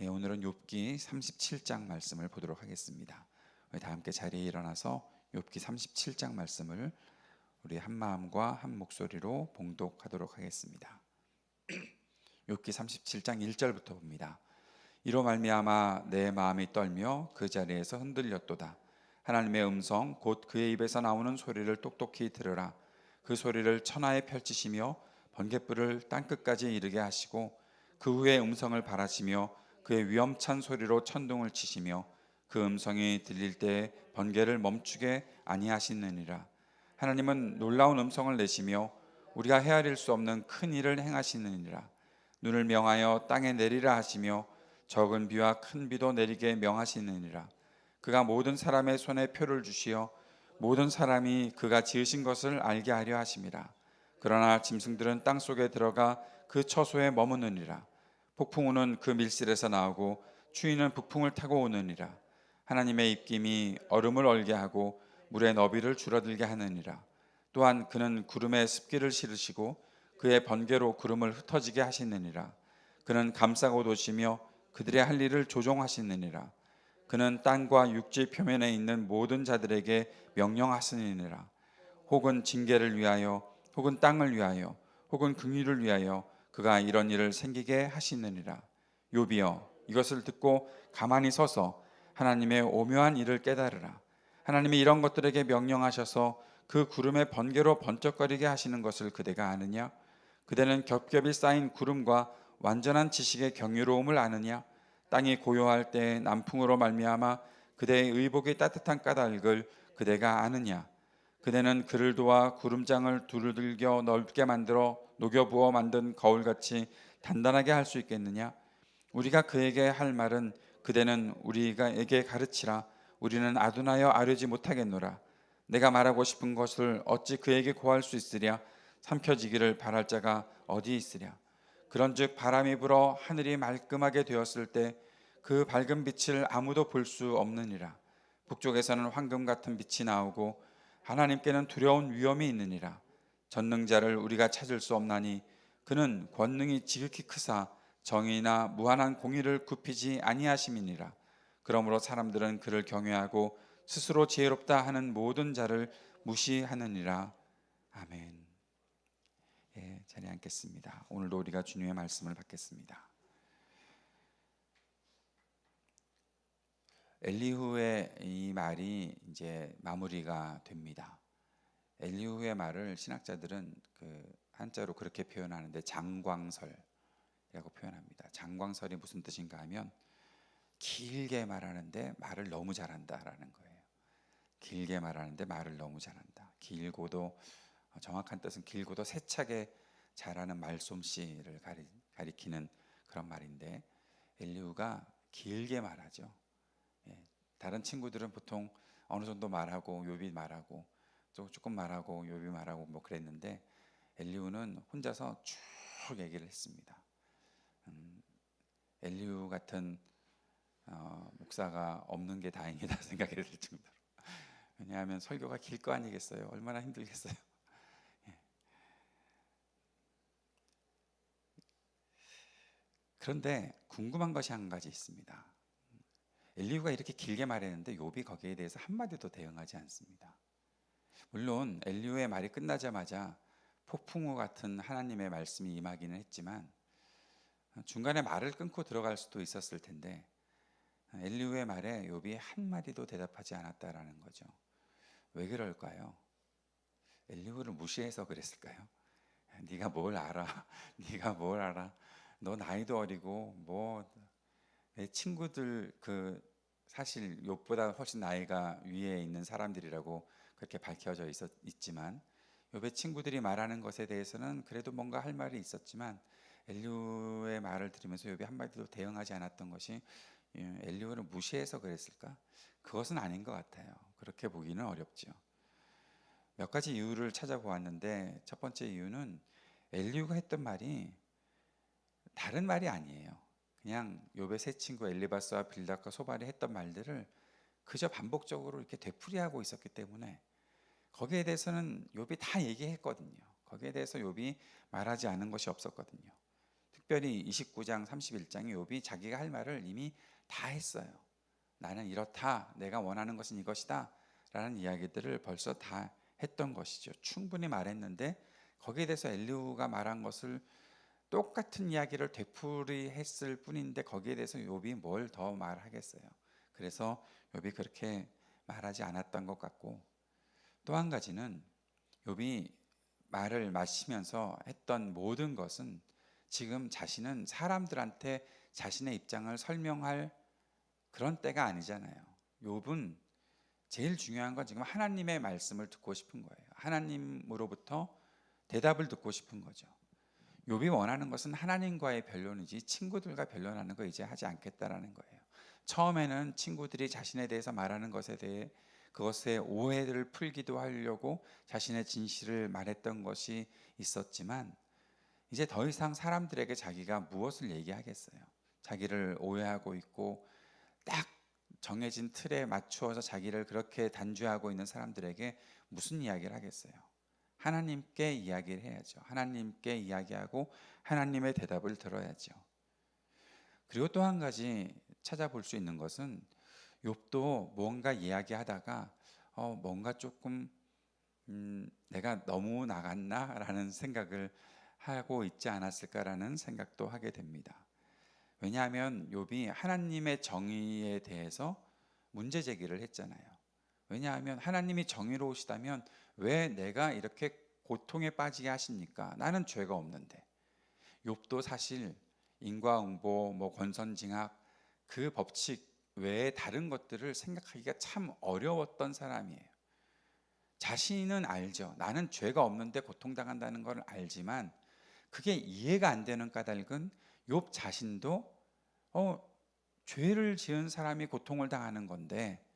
오늘은 욥기 37장 말씀을 보도록 하겠습니다. 우리 다 함께 자리에 일어나서 욥기 37장 말씀을 우리 한 마음과 한 목소리로 봉독하도록 하겠습니다. 욥기 37장 1절부터 봅니다. 이로 말미암아 내 마음이 떨며 그 자리에서 흔들렸도다. 하나님의 음성 곧 그의 입에서 나오는 소리를 똑똑히 들으라. 그 소리를 천하에 펼치시며 번갯불을 땅끝까지 이르게 하시고 그 후에 음성을 바라시며 그의 위엄찬 소리로 천둥을 치시며 그 음성이 들릴 때 번개를 멈추게 아니하시느니라. 하나님은 놀라운 음성을 내시며 우리가 헤아릴 수 없는 큰 일을 행하시느니라. 눈을 명하여 땅에 내리라 하시며 적은 비와 큰 비도 내리게 명하시느니라. 그가 모든 사람의 손에 표를 주시어 모든 사람이 그가 지으신 것을 알게 하려 하심이라. 그러나 짐승들은 땅 속에 들어가 그 처소에 머무느니라. 폭풍우는 그 밀실에서 나오고 추위는 북풍을 타고 오느니라. 하나님의 입김이 얼음을 얼게 하고 물의 너비를 줄어들게 하느니라. 또한 그는 구름에 습기를 실으시고 그의 번개로 구름을 흩어지게 하시느니라. 그는 감싸고 도시며 그들의 할 일을 조종하시느니라. 그는 땅과 육지 표면에 있는 모든 자들에게 명령하시느니라. 혹은 징계를 위하여 혹은 땅을 위하여 혹은 긍휼을 위하여 그가 이런 일을 생기게 하시느니라. 욥이여 이것을 듣고 가만히 서서 하나님의 오묘한 일을 깨달으라. 하나님이 이런 것들에게 명령하셔서 그 구름의 번개로 번쩍거리게 하시는 것을 그대가 아느냐? 그대는 겹겹이 쌓인 구름과 완전한 지식의 경이로움을 아느냐? 땅이 고요할 때 남풍으로 말미암아 그대의 의복이 따뜻한 까닭을 그대가 아느냐? 그대는 그를 도와 구름장을 두들겨 넓게 만들어 녹여 부어 만든 거울같이 단단하게 할 수 있겠느냐? 우리가 그에게 할 말은 그대는 우리에게 가르치라. 우리는 아둔하여 아뢰지 못하겠노라. 내가 말하고 싶은 것을 어찌 그에게 고할 수 있으랴? 삼켜지기를 바랄 자가 어디 있으랴? 그런즉 바람이 불어 하늘이 말끔하게 되었을 때 그 밝은 빛을 아무도 볼 수 없느니라. 북쪽에서는 황금 같은 빛이 나오고 하나님께는 두려운 위험이 있느니라. 전능자를 우리가 찾을 수 없나니 그는 권능이 지극히 크사 정의나 무한한 공의를 굽히지 아니하심이니라. 그러므로 사람들은 그를 경외하고 스스로 지혜롭다 하는 모든 자를 무시하느니라. 아멘. 자리에 앉겠습니다. 오늘도 우리가 주님의 말씀을 받겠습니다. 엘리후의 이 말이 이제 마무리가 됩니다. 엘리후의 말을 신학자들은 그 한자로 그렇게 표현하는데 장광설이라고 표현합니다. 장광설이 무슨 뜻인가 하면 길게 말하는데 말을 너무 잘한다라는 거예요. 길게 말하는데 말을 너무 잘한다. 길고도 정확한 뜻은 길고도 세차게 잘하는 말솜씨를 가리키는 그런 말인데 엘리후가 길게 말하죠. 다른 친구들은 보통 어느 정도 말하고 욥이 말하고 또 조금 말하고 욥이 말하고 뭐 그랬는데 엘리후는 혼자서 쭉 얘기를 했습니다. 엘리후 같은 목사가 없는 게 다행이다 생각이 들 정도로. 왜냐하면 설교가 길 거 아니겠어요? 얼마나 힘들겠어요? 그런데 궁금한 것이 한 가지 있습니다. 엘리후가 이렇게 길게 말했는데 욥이 거기에 대해서 한마디도 대응하지 않습니다. 물론 엘리후의 말이 끝나자마자 폭풍우 같은 하나님의 말씀이 임하기는 했지만 중간에 말을 끊고 들어갈 수도 있었을 텐데 엘리후의 말에 욥이 한마디도 대답하지 않았다라는 거죠. 왜 그럴까요? 엘리후를 무시해서 그랬을까요? 네가 뭘 알아? 네가 뭘 알아? 너 나이도 어리고 뭐 내 친구들 사실 욥보다 훨씬 나이가 위에 있는 사람들이라고 그렇게 밝혀져 있지만 욥의 친구들이 말하는 것에 대해서는 그래도 뭔가 할 말이 있었지만 엘리후의 말을 들으면서 욥이 한마디도 대응하지 않았던 것이 엘리후를 무시해서 그랬을까? 그것은 아닌 것 같아요. 그렇게 보기는 어렵죠. 몇 가지 이유를 찾아보았는데 첫 번째 이유는 엘리후가 했던 말이 다른 말이 아니에요. 그냥 욥의 세 친구 엘리바스와 빌닷과 소발이 했던 말들을 그저 반복적으로 이렇게 되풀이하고 있었기 때문에 거기에 대해서는 욥이 다 얘기했거든요. 거기에 대해서 욥이 말하지 않은 것이 없었거든요. 특별히 29장 31장의 욥이 자기가 할 말을 이미 다 했어요. 나는 이렇다, 내가 원하는 것은 이것이다 라는 이야기들을 벌써 다 했던 것이죠. 충분히 말했는데 거기에 대해서 엘리후가 말한 것을 똑같은 이야기를 되풀이했을 뿐인데 거기에 대해서 욥이 뭘 더 말하겠어요. 그래서 욥이 그렇게 말하지 않았던 것 같고, 또 한 가지는 욥이 말을 마시면서 했던 모든 것은 지금 자신은 사람들한테 자신의 입장을 설명할 그런 때가 아니잖아요. 욥은 제일 중요한 건 지금 하나님의 말씀을 듣고 싶은 거예요. 하나님으로부터 대답을 듣고 싶은 거죠. 욥이 원하는 것은 하나님과의 변론이지 친구들과 변론하는 거 이제 하지 않겠다라는 거예요. 처음에는 친구들이 자신에 대해서 말하는 것에 대해 그것의 오해를 풀기도 하려고 자신의 진실을 말했던 것이 있었지만, 이제 더 이상 사람들에게 자기가 무엇을 얘기하겠어요. 자기를 오해하고 있고 딱 정해진 틀에 맞추어서 자기를 그렇게 단죄하고 있는 사람들에게 무슨 이야기를 하겠어요. 하나님께 이야기를 해야죠. 하나님께 이야기하고 하나님의 대답을 들어야죠. 그리고 또 한 가지 찾아볼 수 있는 것은 욥도 뭔가 이야기하다가 뭔가 조금 내가 너무 나갔나라는 생각을 하고 있지 않았을까라는 생각도 하게 됩니다. 왜냐하면 욥이 하나님의 정의에 대해서 문제 제기를 했잖아요. 왜냐하면 하나님이 정의로우시다면 왜 내가 이렇게 고통에 빠지게 하십니까? 나는 죄가 없는데. 욥도 사실 인과응보, 권선징악 그 법칙 외에 다른 것들을 생각하기가 참 어려웠던 사람이에요. 자신은 알죠. 나는 죄가 없는데 고통당한다는 걸 알지만 그게 이해가 안 되는 까닭은 욥 자신도 죄를 지은 사람이 고통을 당하는 건데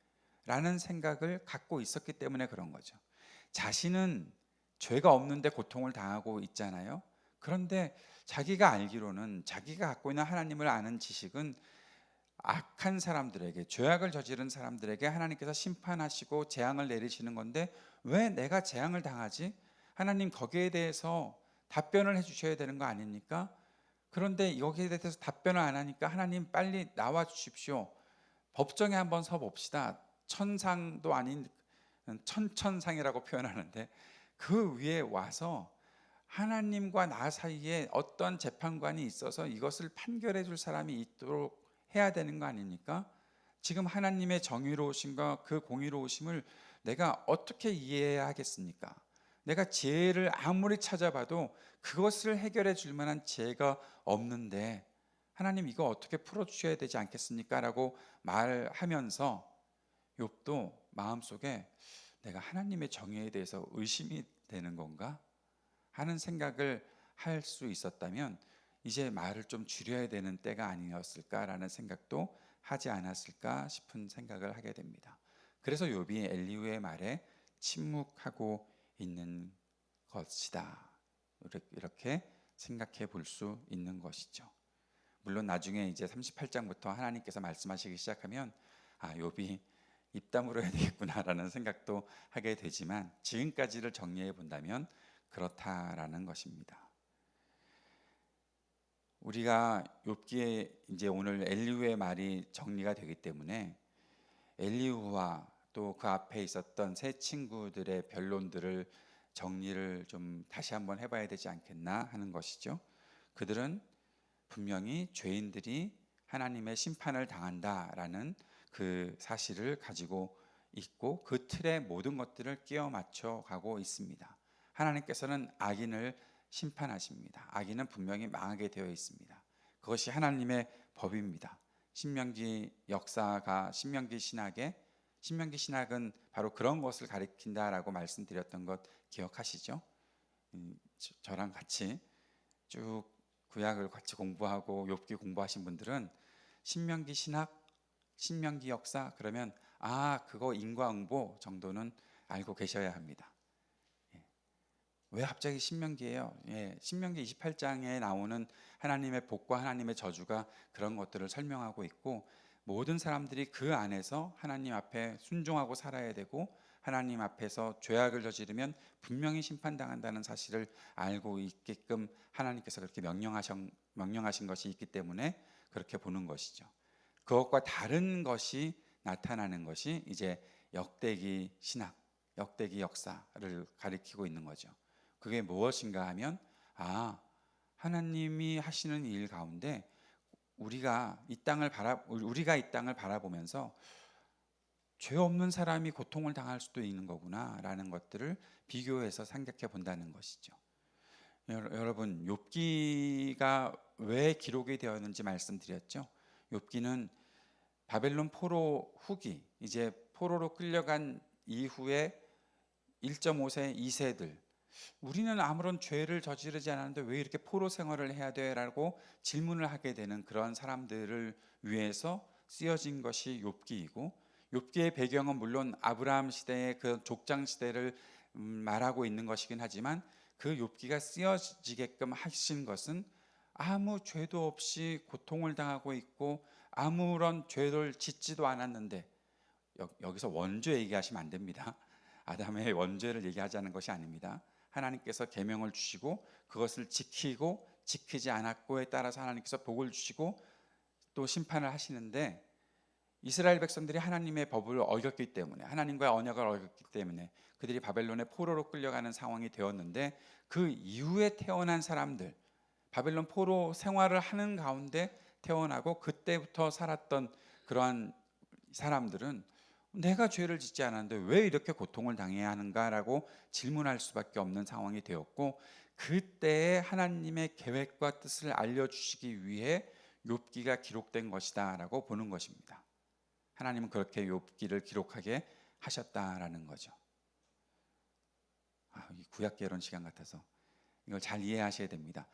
라는 생각을 갖고 있었기 때문에 그런 거죠. 자신은 죄가 없는데 고통을 당하고 있잖아요. 그런데 자기가 알기로는 자기가 갖고 있는 하나님을 아는 지식은 악한 사람들에게, 죄악을 저지른 사람들에게 하나님께서 심판하시고 재앙을 내리시는 건데 왜 내가 재앙을 당하지? 하나님 거기에 대해서 답변을 해주셔야 되는 거 아닙니까? 그런데 여기에 대해서 답변을 안 하니까 하나님 빨리 나와 주십시오. 법정에 한번 서 봅시다. 천상도 아닌 천천상이라고 표현하는데 그 위에 와서 하나님과 나 사이에 어떤 재판관이 있어서 이것을 판결해 줄 사람이 있도록 해야 되는 거 아닙니까? 지금 하나님의 정의로우심과 그 공의로우심을 내가 어떻게 이해해야 하겠습니까? 내가 죄를 아무리 찾아봐도 그것을 해결해 줄 만한 죄가 없는데 하나님 이거 어떻게 풀어주셔야 되지 않겠습니까? 라고 말하면서 욥도 마음속에 내가 하나님의 정의에 대해서 의심이 되는 건가? 하는 생각을 할 수 있었다면 이제 말을 좀 줄여야 되는 때가 아니었을까라는 생각도 하지 않았을까 싶은 생각을 하게 됩니다. 그래서 욥이 엘리후의 말에 침묵하고 있는 것이다. 이렇게 생각해 볼 수 있는 것이죠. 물론 나중에 이제 38장부터 하나님께서 말씀하시기 시작하면 욥이 입 다물어야 되겠구나라는 생각도 하게 되지만 지금까지를 정리해 본다면 그렇다라는 것입니다. 우리가 욥기에 이제 오늘 엘리후의 말이 정리가 되기 때문에 엘리후와 또 그 앞에 있었던 세 친구들의 변론들을 정리를 좀 다시 한번 해봐야 되지 않겠나 하는 것이죠. 그들은 분명히 죄인들이 하나님의 심판을 당한다라는 그 사실을 가지고 있고 그 틀에 모든 것들을 끼워 맞춰 가고 있습니다. 하나님께서는 악인을 심판하십니다. 악인은 분명히 망하게 되어 있습니다. 그것이 하나님의 법입니다. 신명기 역사가 신명기 신학은 바로 그런 것을 가리킨다라고 말씀드렸던 것 기억하시죠? 저랑 같이 쭉 구약을 같이 공부하고 욥기 공부하신 분들은 신명기 신학, 신명기 역사 그러면 그거 인과응보 정도는 알고 계셔야 합니다. 왜 갑자기 신명기예요? 신명기 28장에 나오는 하나님의 복과 하나님의 저주가 그런 것들을 설명하고 있고 모든 사람들이 그 안에서 하나님 앞에 순종하고 살아야 되고 하나님 앞에서 죄악을 저지르면 분명히 심판당한다는 사실을 알고 있게끔 하나님께서 그렇게 명령하신 것이 있기 때문에 그렇게 보는 것이죠. 그것과 다른 것이 나타나는 것이 이제 역대기 신학, 역대기 역사를 가리키고 있는 거죠. 그게 무엇인가 하면 하나님이 하시는 일 가운데 우리가 이 땅을 바라보면서 죄 없는 사람이 고통을 당할 수도 있는 거구나라는 것들을 비교해서 생각해 본다는 것이죠. 여러분, 욥기가 왜 기록이 되었는지 말씀드렸죠. 욥기는 바벨론 포로 후기, 이제 포로로 끌려간 이후에 1.5세, 2세들, 우리는 아무런 죄를 저지르지 않았는데 왜 이렇게 포로 생활을 해야 돼? 라고 질문을 하게 되는 그런 사람들을 위해서 쓰여진 것이 욥기이고, 욥기의 배경은 물론 아브라함 시대의 그 족장 시대를 말하고 있는 것이긴 하지만, 그 욥기가 쓰여지게끔 하신 것은 아무 죄도 없이 고통을 당하고 있고 아무런 죄를 짓지도 않았는데, 여기서 원죄 얘기하시면 안 됩니다. 아담의 원죄를 얘기하자는 것이 아닙니다. 하나님께서 계명을 주시고 그것을 지키고 지키지 않았고에 따라서 하나님께서 복을 주시고 또 심판을 하시는데, 이스라엘 백성들이 하나님의 법을 어겼기 때문에, 하나님과의 언약을 어겼기 때문에 그들이 바벨론의 포로로 끌려가는 상황이 되었는데, 그 이후에 태어난 사람들, 바벨론 포로 생활을 하는 가운데 태어나고 그때부터 살았던 그러한 사람들은 내가 죄를 짓지 않았는데 왜 이렇게 고통을 당해야 하는가라고 질문할 수밖에 없는 상황이 되었고, 그때의 하나님의 계획과 뜻을 알려주시기 위해 욥기가 기록된 것이다라고 보는 것입니다. 하나님은 그렇게 욥기를 기록하게 하셨다라는 거죠. 이 구약 개론 시간 같아서 이걸 잘 이해하셔야 됩니다.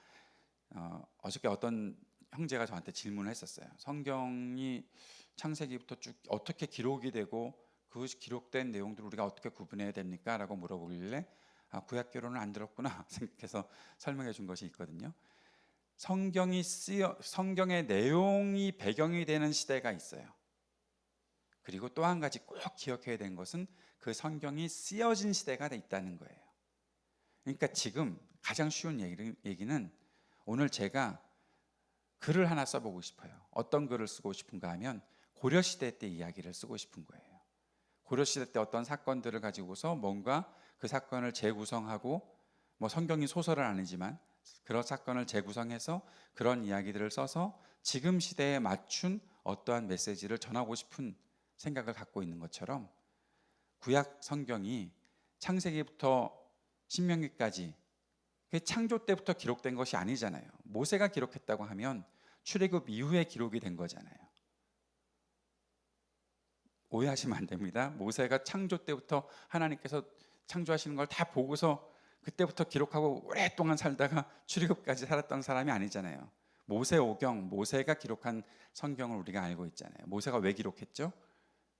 어저께 어떤 형제가 저한테 질문을 했었어요. 성경이 창세기부터 쭉 어떻게 기록이 되고 그 기록된 내용들을 우리가 어떻게 구분해야 됩니까? 라고 물어보길래 구약 개론을 안 들었구나 생각해서 설명해 준 것이 있거든요. 성경의 내용이 배경이 되는 시대가 있어요. 그리고 또 한 가지 꼭 기억해야 되는 것은 그 성경이 쓰여진 시대가 있다는 거예요. 그러니까 지금 가장 쉬운 얘기는, 오늘 제가 글을 하나 써보고 싶어요. 어떤 글을 쓰고 싶은가 하면 고려시대 때 이야기를 쓰고 싶은 거예요. 고려시대 때 어떤 사건들을 가지고서 뭔가 그 사건을 재구성하고, 성경이 소설은 아니지만 그런 사건을 재구성해서 그런 이야기들을 써서 지금 시대에 맞춘 어떠한 메시지를 전하고 싶은 생각을 갖고 있는 것처럼, 구약 성경이 창세기부터 신명기까지 창조 때부터 기록된 것이 아니잖아요. 모세가 기록했다고 하면 출애굽 이후에 기록이 된 거잖아요. 오해하시면 안 됩니다. 모세가 창조 때부터 하나님께서 창조하시는 걸 다 보고서 그때부터 기록하고 오랫동안 살다가 출애굽까지 살았던 사람이 아니잖아요. 모세오경, 모세가 기록한 성경을 우리가 알고 있잖아요. 모세가 왜 기록했죠?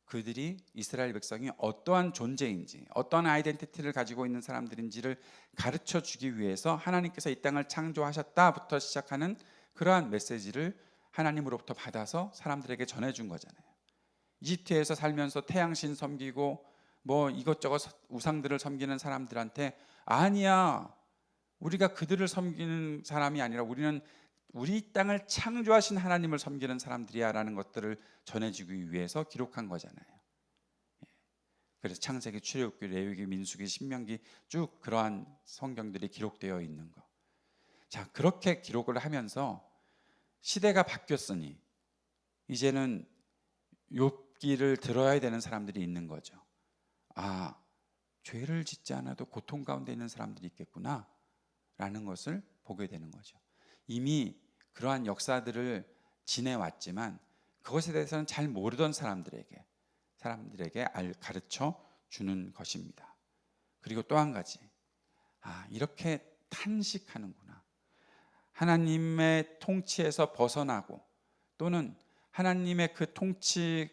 그들이, 이스라엘 백성이 어떠한 존재인지, 어떠한 아이덴티티를 가지고 있는 사람들인지를 가르쳐 주기 위해서 하나님께서 이 땅을 창조하셨다부터 시작하는 그러한 메시지를 하나님으로부터 받아서 사람들에게 전해준 거잖아요. 이집트에서 살면서 태양신 섬기고 이것저것 우상들을 섬기는 사람들한테, 아니야, 우리가 그들을 섬기는 사람이 아니라 우리는 우리 땅을 창조하신 하나님을 섬기는 사람들이야 라는 것들을 전해주기 위해서 기록한 거잖아요. 그래서 창세기, 출애굽기, 레위기, 민수기, 신명기 쭉 그러한 성경들이 기록되어 있는 거. 자, 그렇게 기록을 하면서 시대가 바뀌었으니 이제는 욥기를 들어야 되는 사람들이 있는 거죠. 죄를 짓지 않아도 고통 가운데 있는 사람들이 있겠구나 라는 것을 보게 되는 거죠. 이미 그러한 역사들을 지내왔지만 그것에 대해서는 잘 모르던 사람들에게 가르쳐 주는 것입니다. 그리고 또 한 가지, 이렇게 탄식하는구나, 하나님의 통치에서 벗어나고 또는 하나님의 그 통치에서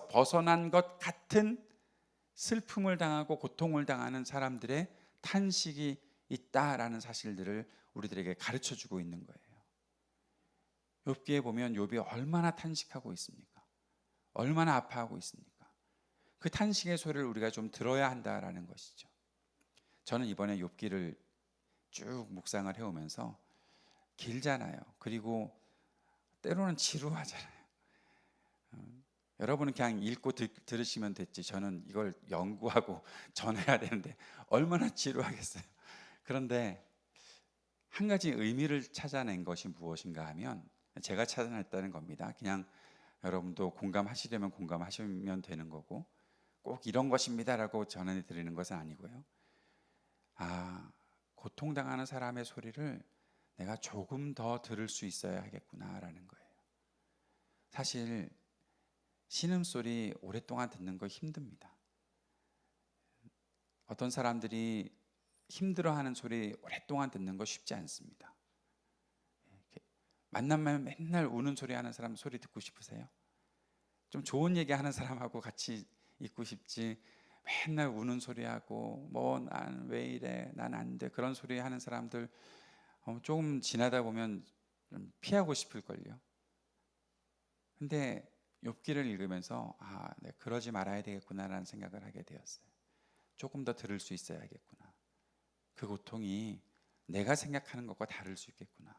벗어난 것 같은 슬픔을 당하고 고통을 당하는 사람들의 탄식이 있다라는 사실들을 우리들에게 가르쳐주고 있는 거예요. 욥기에 보면 욥이 얼마나 탄식하고 있습니까? 얼마나 아파하고 있습니까? 그 탄식의 소리를 우리가 좀 들어야 한다라는 것이죠. 저는 이번에 욥기를 쭉 묵상을 해오면서 길잖아요. 그리고 때로는 지루하잖아요. 여러분은 그냥 읽고 들으시면 됐지, 저는 이걸 연구하고 전해야 되는데 얼마나 지루하겠어요. 그런데 한 가지 의미를 찾아낸 것이 무엇인가 하면, 제가 찾아냈다는 겁니다. 그냥 여러분도 공감하시려면 공감하시면 되는 거고, 꼭 이런 것입니다라고 전해드리는 것은 아니고요. 고통당하는 사람의 소리를 내가 조금 더 들을 수 있어야 하겠구나라는 거예요. 사실 신음소리 오랫동안 듣는 거 힘듭니다. 어떤 사람들이 힘들어하는 소리 오랫동안 듣는 거 쉽지 않습니다. 만나면 맨날 우는 소리 하는 사람 소리 듣고 싶으세요? 좀 좋은 얘기 하는 사람하고 같이 있고 싶지, 맨날 우는 소리하고 뭐 난 왜 이래, 난 안 돼, 그런 소리 하는 사람들 조금 지나다 보면 좀 피하고 싶을걸요. 근데 욥기를 읽으면서 네, 그러지 말아야 되겠구나라는 생각을 하게 되었어요. 조금 더 들을 수 있어야겠구나. 그 고통이 내가 생각하는 것과 다를 수 있겠구나.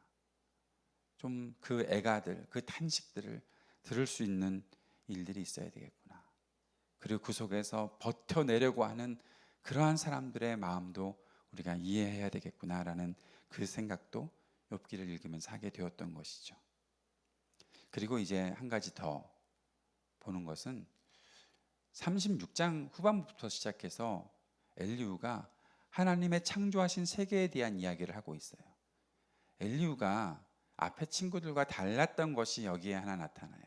좀 그 애가들, 그 탄식들을 들을 수 있는 일들이 있어야 되겠구나. 그리고 그 속에서 버텨내려고 하는 그러한 사람들의 마음도 우리가 이해해야 되겠구나라는 그 생각도 욥기를 읽으면서 하게 되었던 것이죠. 그리고 이제 한 가지 더 보는 것은 36장 후반부터 시작해서 엘리후가 하나님의 창조하신 세계에 대한 이야기를 하고 있어요. 엘리후가 앞에 친구들과 달랐던 것이 여기에 하나 나타나요.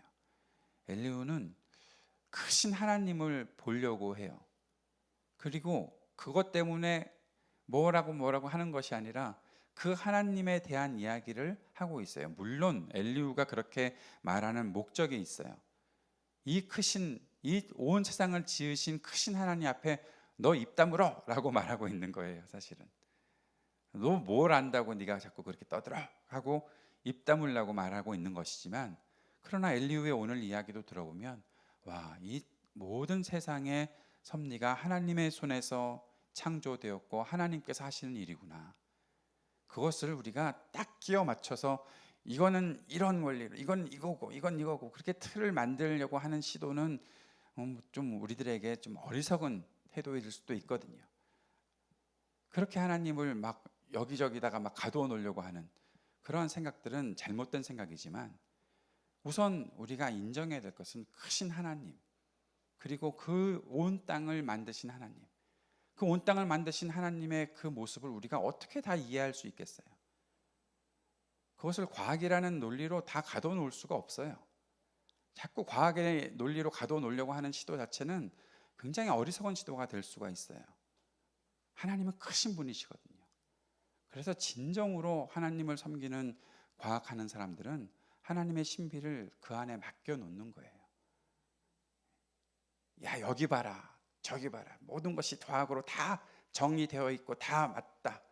엘리후는 크신 하나님을 보려고 해요. 그리고 그것 때문에 뭐라고 하는 것이 아니라 그 하나님에 대한 이야기를 하고 있어요. 물론 엘리후가 그렇게 말하는 목적이 있어요. 이 온 세상을 지으신 크신 하나님 앞에 너 입 다물어 라고 말하고 있는 거예요. 사실은 너 뭘 안다고 네가 자꾸 그렇게 떠들어 하고 입 다물라고 말하고 있는 것이지만, 그러나 엘리후의 오늘 이야기도 들어보면 이 모든 세상의 섭리가 하나님의 손에서 창조되었고 하나님께서 하시는 일이구나. 그것을 우리가 딱 끼워 맞춰서 이거는 이런 원리로, 이건 이거고 이건 이거고 그렇게 틀을 만들려고 하는 시도는 좀 우리들에게 좀 어리석은 태도일 수도 있거든요. 그렇게 하나님을 막 여기저기다가 막 가두어 놓으려고 하는 그러한 생각들은 잘못된 생각이지만, 우선 우리가 인정해야 될 것은 크신 하나님, 그리고 그 온 땅을 만드신 하나님, 그 온 땅을 만드신 하나님의 그 모습을 우리가 어떻게 다 이해할 수 있겠어요? 그것을 과학이라는 논리로 다 가둬 놓을 수가 없어요. 자꾸 과학의 논리로 가둬 놓으려고 하는 시도 자체는 굉장히 어리석은 시도가 될 수가 있어요. 하나님은 크신 분이시거든요. 그래서 진정으로 하나님을 섬기는 과학하는 사람들은 하나님의 신비를 그 안에 맡겨 놓는 거예요. 야, 여기 봐라, 저기 봐라, 모든 것이 과학으로 다 정리되어 있고 다 맞다,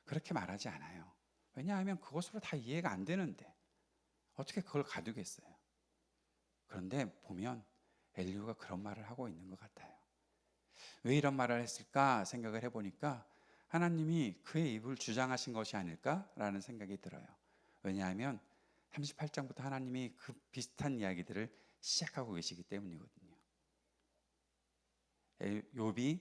그렇게 말하지 않아요. 왜냐하면 그것으로 다 이해가 안 되는데 어떻게 그걸 가두겠어요? 그런데 보면 엘리후가 그런 말을 하고 있는 것 같아요. 왜 이런 말을 했을까 생각을 해보니까 하나님이 그의 입을 주장하신 것이 아닐까라는 생각이 들어요. 왜냐하면 38장부터 하나님이 그 비슷한 이야기들을 시작하고 계시기 때문이거든요. 욥이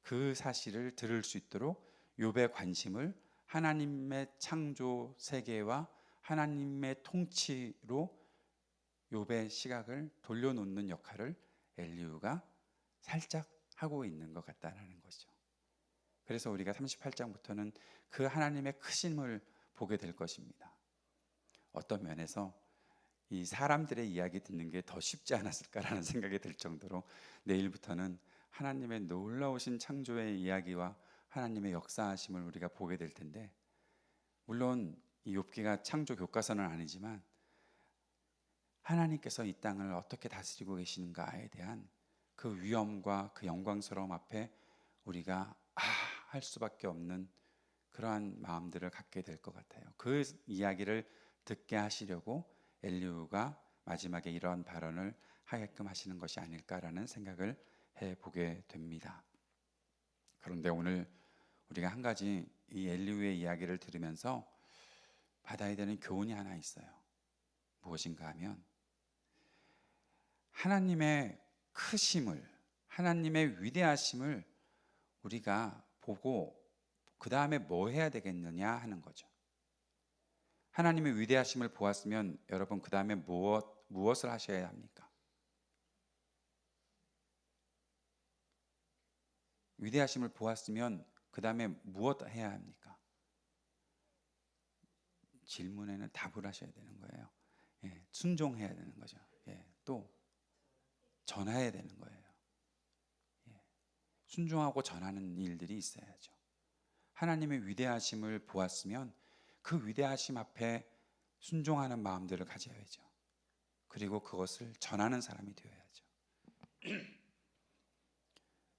그 사실을 들을 수 있도록 욥의 관심을 하나님의 창조 세계와 하나님의 통치로 욥의 시각을 돌려놓는 역할을 엘리후가 살짝 하고 있는 것 같다는 거죠. 그래서 우리가 38장부터는 그 하나님의 크심을 보게 될 것입니다. 어떤 면에서 이 사람들의 이야기 듣는 게 더 쉽지 않았을까라는 생각이 들 정도로 내일부터는 하나님의 놀라우신 창조의 이야기와 하나님의 역사하심을 우리가 보게 될 텐데, 물론 이 욥기가 창조 교과서는 아니지만 하나님께서 이 땅을 어떻게 다스리고 계시는가에 대한 그 위엄과 그 영광스러움 앞에 우리가 할 수밖에 없는 그러한 마음들을 갖게 될 것 같아요. 그 이야기를 듣게 하시려고 엘리후가 마지막에 이러한 발언을 하게끔 하시는 것이 아닐까라는 생각을 보게 됩니다. 그런데 오늘 우리가 한 가지 이 엘리후의 이야기를 들으면서 받아야 되는 교훈이 하나 있어요. 무엇인가 하면 하나님의 크심을, 하나님의 위대하심을 우리가 보고 그 다음에 뭐 해야 되겠느냐 하는 거죠. 하나님의 위대하심을 보았으면 여러분 그 다음에 무엇을 하셔야 합니까? 위대하심을 보았으면 그 다음에 무엇 해야 합니까? 질문에는 답을 하셔야 되는 거예요. 순종해야 되는 거죠. 또 전해야 되는 거예요. 순종하고 전하는 일들이 있어야죠. 하나님의 위대하심을 보았으면 그 위대하심 앞에 순종하는 마음들을 가져야죠. 그리고 그것을 전하는 사람이 되어야죠.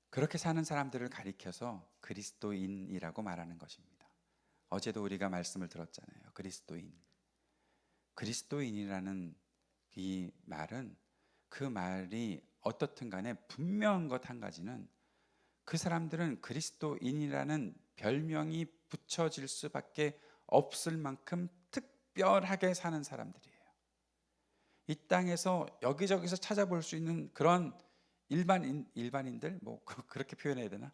그렇게 사는 사람들을 가리켜서 그리스도인이라고 말하는 것입니다. 어제도 우리가 말씀을 들었잖아요. 그리스도인이라는 이 말은 그 말이 어떻든 간에 분명한 것 한 가지는 그 사람들은 그리스도인이라는 별명이 붙여질 수밖에 없을 만큼 특별하게 사는 사람들이에요. 이 땅에서 여기저기서 찾아볼 수 있는 그런 일반인들 뭐 그렇게 표현해야 되나?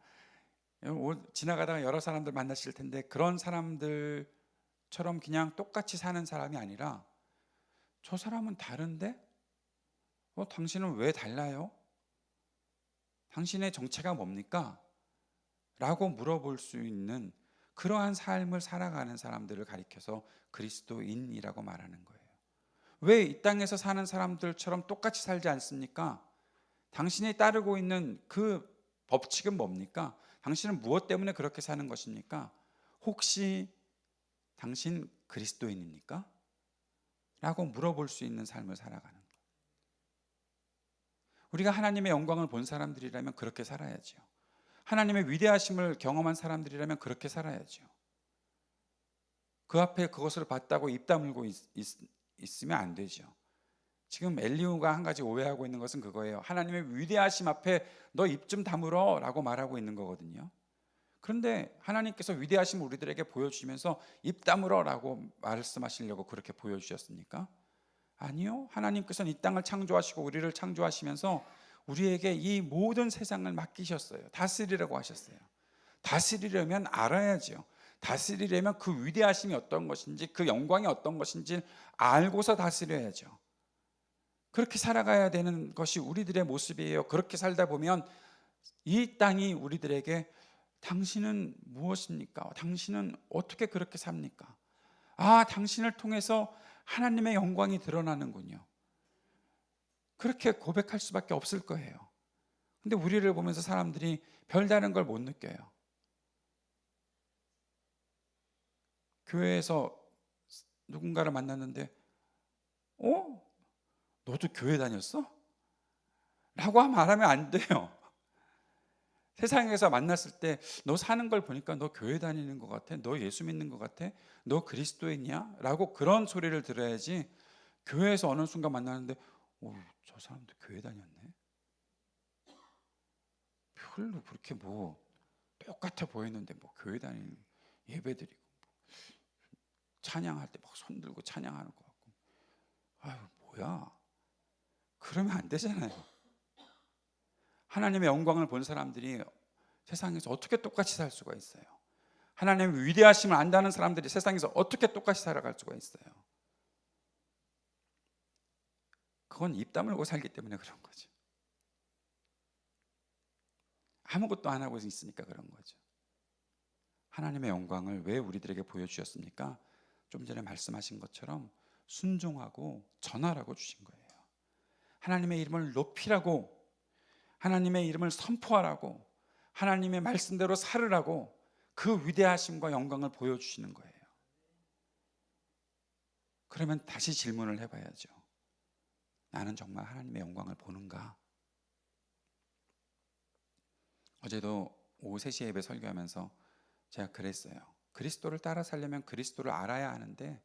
지나가다가 여러 사람들 만나실 텐데 그런 사람들처럼 그냥 똑같이 사는 사람이 아니라 저 사람은 다른데? 당신은 왜 달라요? 당신의 정체가 뭡니까? 라고 물어볼 수 있는 그러한 삶을 살아가는 사람들을 가리켜서 그리스도인이라고 말하는 거예요. 왜 이 땅에서 사는 사람들처럼 똑같이 살지 않습니까? 당신이 따르고 있는 그 법칙은 뭡니까? 당신은 무엇 때문에 그렇게 사는 것입니까? 혹시 당신 그리스도인입니까? 라고 물어볼 수 있는 삶을 살아가는 거예요. 우리가 하나님의 영광을 본 사람들이라면 그렇게 살아야죠. 하나님의 위대하심을 경험한 사람들이라면 그렇게 살아야죠. 그 앞에 그것을 봤다고 입 다물고 있으면 안 되죠. 지금 엘리후가 한 가지 오해하고 있는 것은 그거예요. 하나님의 위대하심 앞에 너 입 좀 다물어 라고 말하고 있는 거거든요. 그런데 하나님께서 위대하심을 우리들에게 보여주시면서 입 다물어 라고 말씀하시려고 그렇게 보여주셨습니까? 아니요. 하나님께서는 이 땅을 창조하시고 우리를 창조하시면서 우리에게 이 모든 세상을 맡기셨어요. 다스리라고 하셨어요. 다스리려면 알아야죠. 다스리려면 그 위대하심이 어떤 것인지, 그 영광이 어떤 것인지 알고서 다스려야죠. 그렇게 살아가야 되는 것이 우리들의 모습이에요. 그렇게 살다 보면 이 땅이 우리들에게 당신은 무엇입니까? 당신은 어떻게 그렇게 삽니까? 당신을 통해서 하나님의 영광이 드러나는군요. 그렇게 고백할 수밖에 없을 거예요. 근데 우리를 보면서 사람들이 별다른 걸 못 느껴요. 교회에서 누군가를 만났는데 너도 교회 다녔어? 라고 말하면 안 돼요. 세상에서 만났을 때 너 사는 걸 보니까 너 교회 다니는 것 같아? 너 예수 믿는 것 같아? 너 그리스도인이야? 라고 그런 소리를 들어야지. 교회에서 어느 순간 만나는데 저 사람도 교회 다녔네? 별로 그렇게 뭐 똑같아 보이는데 뭐 교회 다니는 예배드리고 찬양할 때 막 손 들고 찬양하는 것 같고 뭐야? 그러면 안 되잖아요. 하나님의 영광을 본 사람들이 세상에서 어떻게 똑같이 살 수가 있어요? 하나님의 위대하심을 안다는 사람들이 세상에서 어떻게 똑같이 살아갈 수가 있어요? 그건 입 다물고 살기 때문에 그런 거죠. 아무것도 안 하고 있으니까 그런 거죠. 하나님의 영광을 왜 우리들에게 보여주셨습니까? 좀 전에 말씀하신 것처럼 순종하고 전하라고 주신 거예요. 하나님의 이름을 높이라고, 하나님의 이름을 선포하라고, 하나님의 말씀대로 살으라고 그 위대하심과 영광을 보여주시는 거예요. 그러면 다시 질문을 해봐야죠. 나는 정말 하나님의 영광을 보는가? 어제도 오후 3시에 예배 설교하면서 제가 그랬어요. 그리스도를 따라 살려면 그리스도를 알아야 하는데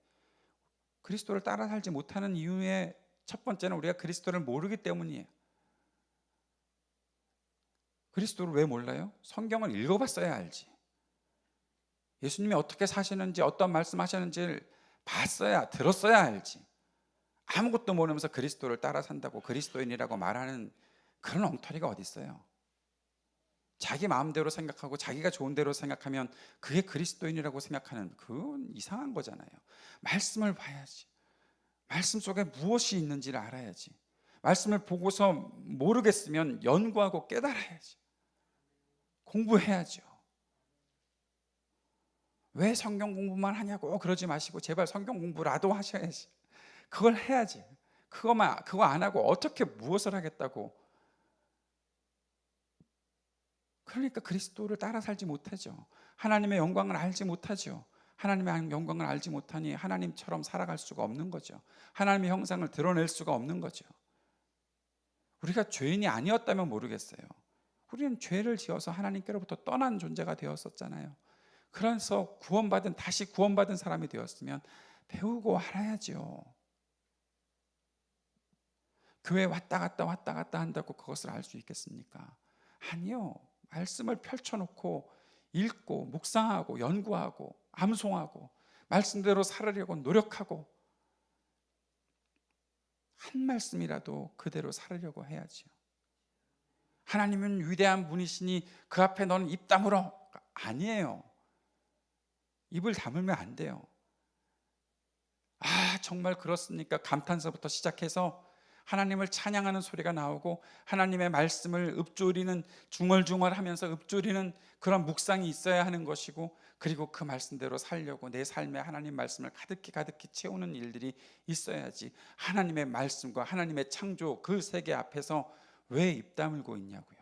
그리스도를 따라 살지 못하는 이유의 첫 번째는 우리가 그리스도를 모르기 때문이에요. 그리스도를 왜 몰라요? 성경을 읽어봤어야 알지. 예수님이 어떻게 사시는지, 어떤 말씀하셨는지를 봤어야, 들었어야 알지. 아무것도 모르면서 그리스도를 따라 산다고 그리스도인이라고 말하는 그런 엉터리가 어디 있어요? 자기 마음대로 생각하고 자기가 좋은 대로 생각하면 그게 그리스도인이라고 생각하는, 그건 이상한 거잖아요. 말씀을 봐야지. 말씀 속에 무엇이 있는지를 알아야지. 말씀을 보고서 모르겠으면 연구하고 깨달아야지. 공부해야죠. 왜 성경 공부만 하냐고 그러지 마시고 제발 성경 공부라도 하셔야지. 그걸 해야지. 그거 안 하고 어떻게 무엇을 하겠다고. 그러니까 그리스도를 따라 살지 못하죠. 하나님의 영광을 알지 못하죠. 하나님의 영광을 알지 못하니 하나님처럼 살아갈 수가 없는 거죠. 하나님의 형상을 드러낼 수가 없는 거죠. 우리가 죄인이 아니었다면 모르겠어요. 우리는 죄를 지어서 하나님께로부터 떠난 존재가 되었었잖아요. 그래서 다시 구원받은 사람이 되었으면 배우고 알아야죠. 교회 왔다 갔다 한다고 그것을 알 수 있겠습니까? 아니요. 말씀을 펼쳐놓고 읽고 묵상하고 연구하고 암송하고 말씀대로 살으려고 노력하고 한 말씀이라도 그대로 살으려고 해야죠. 하나님은 위대한 분이시니 그 앞에 너는 입 다물어. 아니에요. 입을 다물면 안 돼요. 아, 정말 그렇습니까? 감탄사부터 시작해서 하나님을 찬양하는 소리가 나오고 하나님의 말씀을 읊조리는, 중얼중얼하면서 읊조리는 그런 묵상이 있어야 하는 것이고, 그리고 그 말씀대로 살려고 내 삶에 하나님 말씀을 가득히 채우는 일들이 있어야지. 하나님의 말씀과 하나님의 창조 그 세계 앞에서 왜 입 다물고 있냐고요.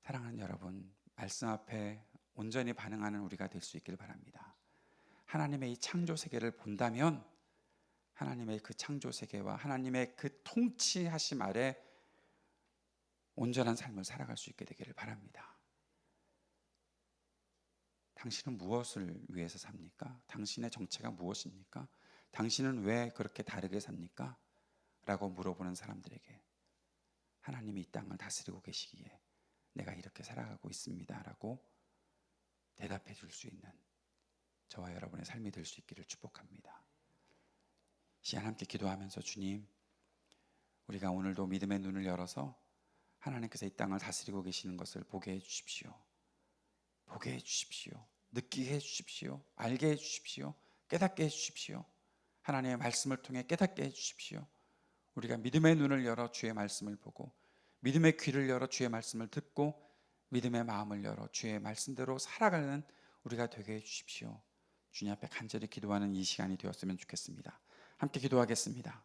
사랑하는 여러분, 말씀 앞에 온전히 반응하는 우리가 될 수 있길 바랍니다. 하나님의 이 창조 세계를 본다면 하나님의 그 창조 세계와 하나님의 그 통치하심 아래 온전한 삶을 살아갈 수 있게 되기를 바랍니다. 당신은 무엇을 위해서 삽니까? 당신의 정체가 무엇입니까? 당신은 왜 그렇게 다르게 삽니까? 라고 물어보는 사람들에게 하나님이 이 땅을 다스리고 계시기에 내가 이렇게 살아가고 있습니다 라고 대답해 줄 수 있는 저와 여러분의 삶이 될 수 있기를 축복합니다. 시간 함께 기도하면서, 주님, 우리가 오늘도 믿음의 눈을 열어서 하나님께서 이 땅을 다스리고 계시는 것을 보게 해 주십시오. 보게 해 주십시오. 느끼게 해 주십시오. 알게 해 주십시오. 깨닫게 해 주십시오. 하나님의 말씀을 통해 깨닫게 해 주십시오. 우리가 믿음의 눈을 열어 주의 말씀을 보고, 믿음의 귀를 열어 주의 말씀을 듣고, 믿음의 마음을 열어 주의 말씀대로 살아가는 우리가 되게 해 주십시오. 주님 앞에 간절히 기도하는 이 시간이 되었으면 좋겠습니다. 함께 기도하겠습니다.